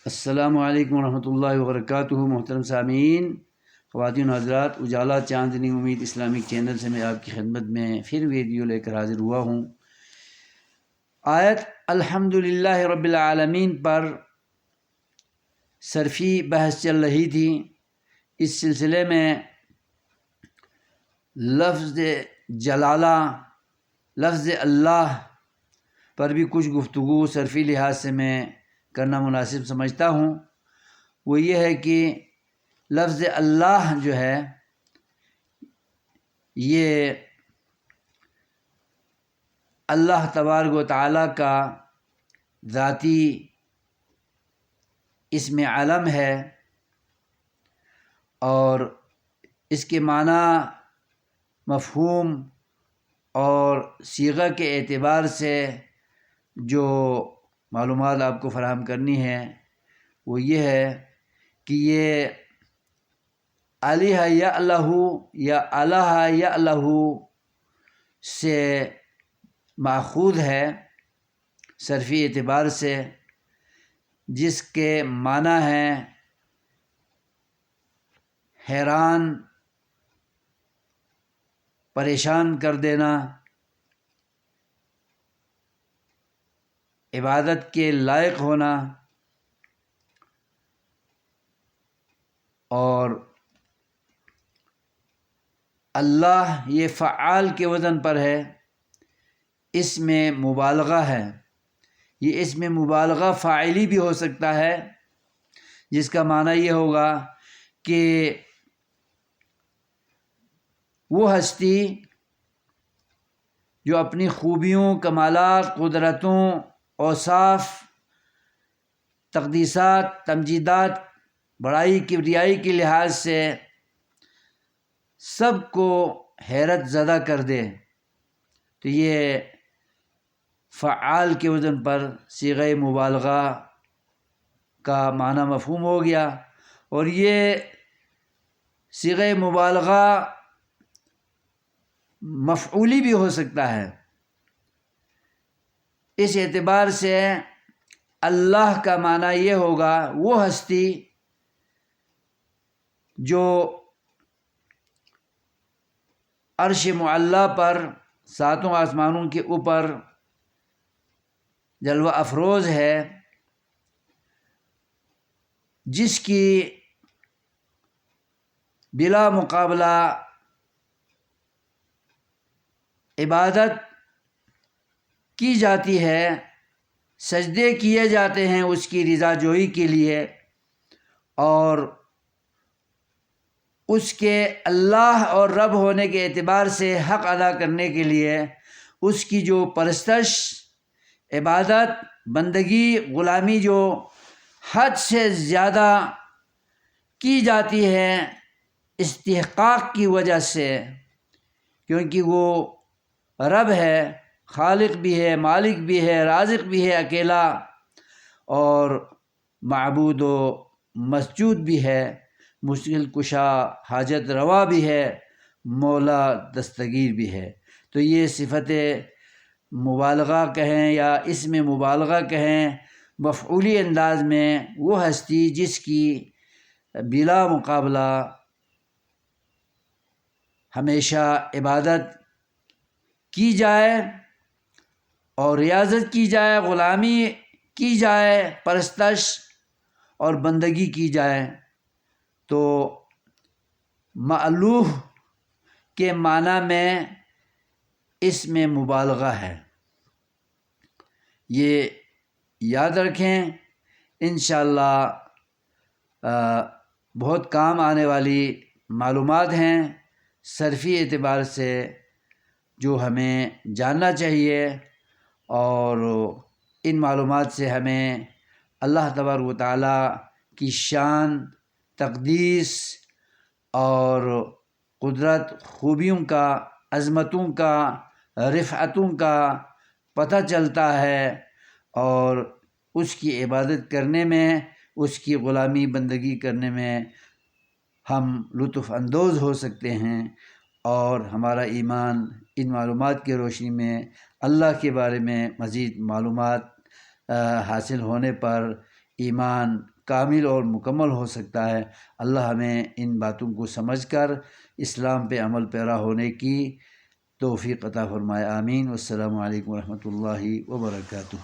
السلام علیکم ورحمۃ اللہ وبرکاتہ۔ محترم سامعین، خواتین و حضرات، اجالا چاندنی امید اسلامک چینل سے میں آپ کی خدمت میں پھر ویڈیو لے کر حاضر ہوا ہوں۔ آیت الحمدللہ رب العالمین پر صرفی بحث چل رہی تھی۔ اس سلسلے میں لفظ جلالہ، لفظ اللہ پر بھی کچھ گفتگو صرفی لحاظ سے میں کرنا مناسب سمجھتا ہوں۔ وہ یہ ہے کہ لفظ اللہ جو ہے یہ اللہ تبارک و تعالیٰ کا ذاتی اسم علم ہے، اور اس کے معنی، مفہوم اور صیغہ کے اعتبار سے جو معلومات آپ کو فراہم کرنی ہے وہ یہ ہے کہ یہ الہ یا اللہ یا الہ یا اللہ سے ماخوذ ہے صرفی اعتبار سے، جس کے معنی ہے حیران، پریشان کر دینا، عبادت کے لائق ہونا، اور اللہ یہ فعال کے وزن پر ہے، اس میں مبالغہ ہے۔ یہ اس میں مبالغہ فاعلی بھی ہو سکتا ہے، جس کا معنی یہ ہوگا کہ وہ ہستی جو اپنی خوبیوں، کمالات، قدرتوں، اوصاف، تقدیسات، تمجیدات، بڑائی، کبریائی کے لحاظ سے سب کو حیرت زدہ کر دے، تو یہ فعال کے وزن پر صیغہ مبالغہ کا معنی مفہوم ہو گیا۔ اور یہ صیغہ مبالغہ مفعولی بھی ہو سکتا ہے۔ اس اعتبار سے اللہ کا معنی یہ ہوگا وہ ہستی جو عرش معلی پر، ساتوں آسمانوں کے اوپر جلوہ افروز ہے، جس کی بلا مقابلہ عبادت کی جاتی ہے، سجدے کیے جاتے ہیں اس کی رضا جوئی کے لیے، اور اس کے اللہ اور رب ہونے کے اعتبار سے حق ادا کرنے کے لیے اس کی جو پرستش، عبادت، بندگی، غلامی جو حد سے زیادہ کی جاتی ہے استحقاق کی وجہ سے، کیونکہ وہ رب ہے، خالق بھی ہے، مالک بھی ہے، رازق بھی ہے اکیلا، اور معبود و مسجود بھی ہے، مشکل کشا، حاجت روا بھی ہے، مولا دستگیر بھی ہے۔ تو یہ صفت مبالغہ کہیں یا اسم مبالغہ کہیں، مفعولی انداز میں وہ ہستی جس کی بلا مقابلہ ہمیشہ عبادت کی جائے اور ریاضت کی جائے، غلامی کی جائے، پرستش اور بندگی کی جائے، تو مألوہ کے معنی میں اس میں مبالغہ ہے۔ یہ یاد رکھیں، انشاءاللہ بہت کام آنے والی معلومات ہیں صرفی اعتبار سے جو ہمیں جاننا چاہیے، اور ان معلومات سے ہمیں اللہ تبارک و تعالیٰ کی شان، تقدیس اور قدرت، خوبیوں کا، عظمتوں کا، رفعتوں کا پتہ چلتا ہے، اور اس کی عبادت کرنے میں، اس کی غلامی بندگی کرنے میں ہم لطف اندوز ہو سکتے ہیں، اور ہمارا ایمان ان معلومات کی روشنی میں اللہ کے بارے میں مزید معلومات حاصل ہونے پر ایمان کامل اور مکمل ہو سکتا ہے۔ اللہ ہمیں ان باتوں کو سمجھ کر اسلام پہ عمل پیرا ہونے کی توفیق عطا فرمائے، آمین۔ والسلام علیکم ورحمۃ اللہ وبرکاتہ۔